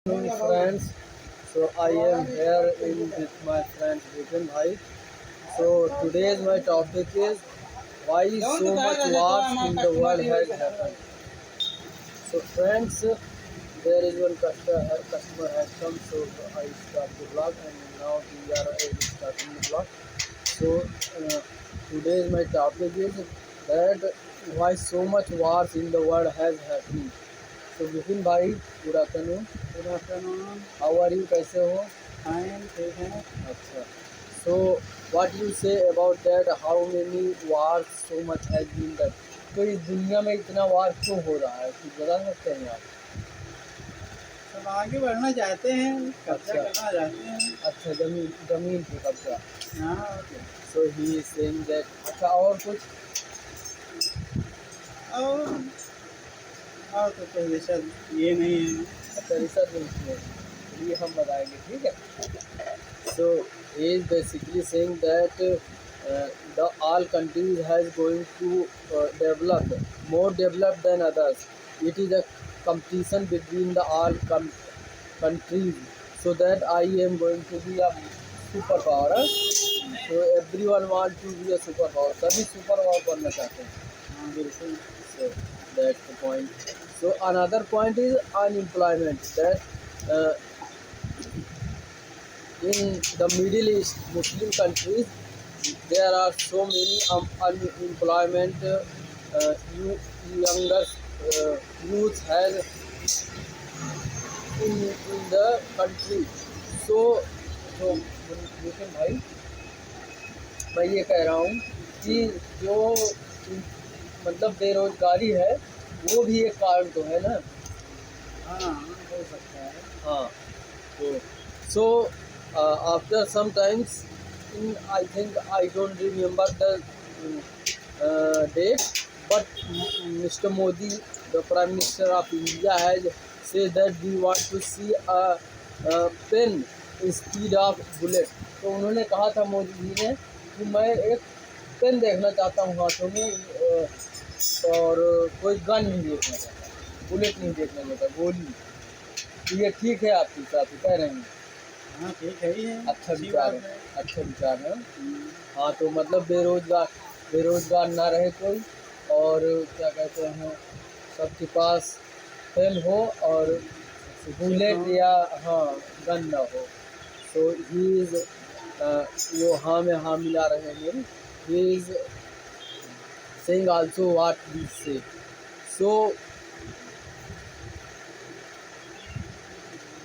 Friends, so I am here with my friend Vipin Bhai. So today's my topic is why so much wars in the world has happened. So friends, there is one customer has come, so I start the vlog and now we are starting the vlog. So today's my topic is that why so much wars in the world has happening. So Vipin भाई, good afternoon. Good afternoon. How are you, कैसे हो? Fine, ठीक है। अच्छा, so what you say about that, how many war so much has been done? तो इस दुनिया में इतना वार क्यों हो रहा है, कुछ बता सकते हैं आप? सब आगे बढ़ना चाहते हैं, कब्जा अच्छा। करना चाहते हैं। अच्छा, जमीन जमीन पे कब्जा। हाँ, सो ही इज सेइंग दैट। अच्छा, और कुछ? और तो कोई रिसर्च ये नहीं है। अच्छा, रिसर्च नहीं है, चलिए हम बताएंगे, ठीक है। So he is basically saying that the all countries has going to develop more developed than others. It is a competition between the all countries, so that I am going to be a superpower. So everyone want to be a superpower. सभी superpower बनना चाहते हैं। हाँ, बिल्कुल। So that's the point. So another point is unemployment. That in the Middle East, Muslim countries, there are so many unemployment. Younger youth has in the country. So लेकिन भाई, मैं ये कह रहा हूँ कि जो मतलब बेरोजगारी है, वो भी एक कारण तो है ना। हाँ, हो सकता है। हाँ, तो so after some times, I think I don't remember the date, but Mr. Modi, the Prime Minister of India, has said that we want to see a pen instead of bullet. तो उन्होंने कहा था मोदी जी ने कि मैं एक pen देखना चाहता हूँ हाथों में, और कोई गन नहीं देखना चाहता, बुलेट नहीं देखना चाहता, गोली। तो ये ठीक है आपके हिसाब से कह रहे हैं? हाँ, ठीक है ही है। अच्छा अच्छी विचार बात है, है। अच्छा विचार है। हाँ, तो मतलब बेरोजगार ना रहे कोई, और क्या कहते हैं, सबके पास पेन हो और बुलेट या हाँ गन ना हो। सो ही इज वो हाँ में हाँ मिला रहे हैं मेरी। He is saying also what we say.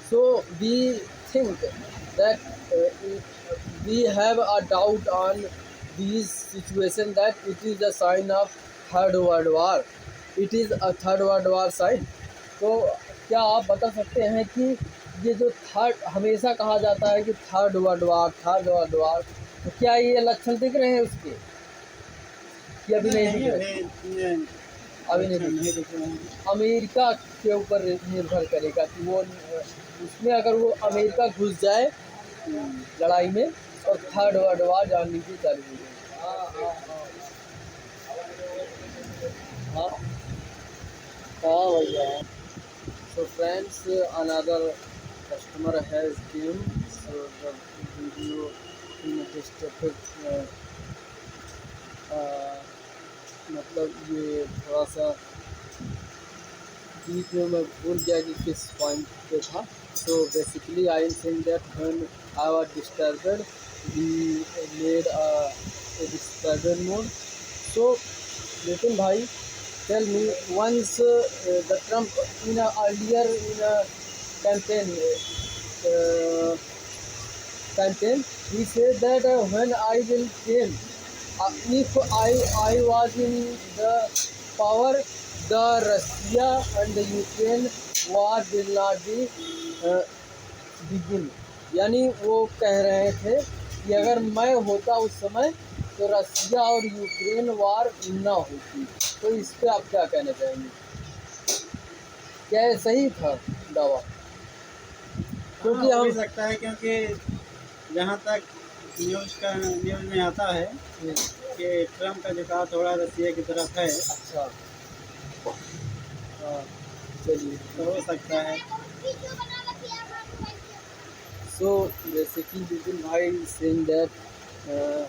So we think that we have a doubt on these situation that it is a sign of third world war. It is a third world war sign. तो क्या आप बता सकते हैं कि ये जो third हमेशा कहा जाता है कि थर्ड वर्ल्ड वार, तो क्या ये लक्षण दिख रहे हैं उसके, कि अभी नहीं दिख रहे? अभी नहीं दिख रहे। अमेरिका के ऊपर निर्भर करेगा कि वो उसमें अगर वो अमेरिका घुस जाए लड़ाई में, और थर्ड वर्ल्ड वार जान लीजिए चालू हो जाए। हाँ हाँ भैया। So friends, another customer has came, so the video in disturb, मतलब ये थोड़ा सा बीच में मैं भूल गया कि किस पॉइंट पे था। So basically I am saying that when I was disturbed we made a disturbed mode. So Nitin bhai, tell me, once the Trump in a earlier in a campaign uh, campaign he said that when I will came, if I was in the power, the Russia and the Ukraine war will not be begin. यानी वो कह रहे थे कि अगर मैं होता उस समय तो रसिया और यूक्रेन वार ना होती। तो इस पे आप क्या कहना चाहेंगे, क्या ये सही था दावा? क्योंकि हो हम भी सकता है, क्योंकि जहाँ तक न्यूज़ में आता है कि ट्रम्प का झुकाव थोड़ा रसिया की तरफ है। अच्छा, हाँ, चलिए, तो हो सकता है। So basically, Vipin Bhai is saying that uh,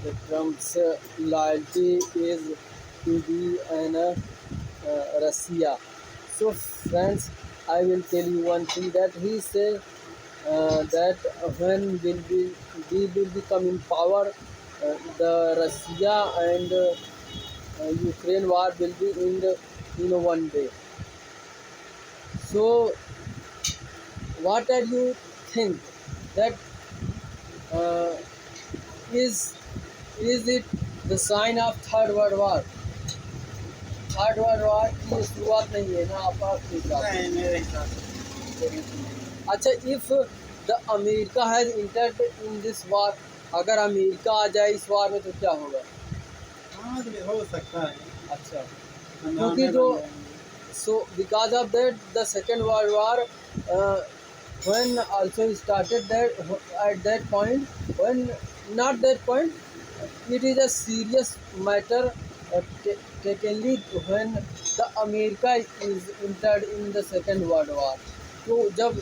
the Trump's loyalty is to be an Russia. So friends, I will tell you one thing that he said that when we will become in power, the Russia and Ukraine war will be in one day. So what are you think that uh, is is it the sign of third world war? Third world war की शुरुआत नहीं है ना आपका हिसाब से? नहीं, मेरे हिसाब से अच्छा, if the America has entered in this war, अगर अमेरिका आ जाए इस वॉर में तो क्या होगा? हाँ, तो हो सकता है। अच्छा, संभावना क्योंकि जो बन जाएंगे। so because of that the second world war when also started that at that point, when not that point, it is a serious matter takenly when the America is entered in the second world war. तो जब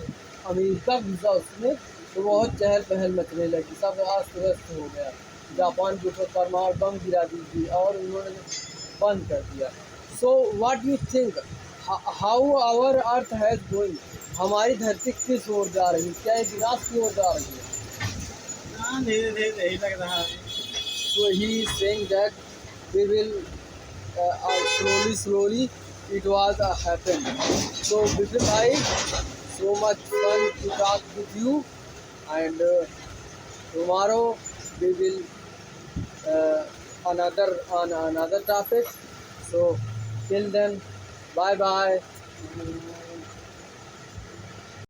America घुसा उसमें तो बहुत चहल पहल मचने लगी, सब अस्त व्यस्त हो गया, जापान के ऊपर परमाणु बम गिरा दी और उन्होंने बंद कर दिया. So what you think how our earth has going, हमारी धरती किस ओर जा रही है, क्या ये विनाश की ओर जा रही है? हाँ, धीरे धीरे यही लग रहा है। So he is saying that we will slowly it was happened. So Vipin bhai, so much fun to talk with you, and tomorrow we will on another topic. So till then, bye bye.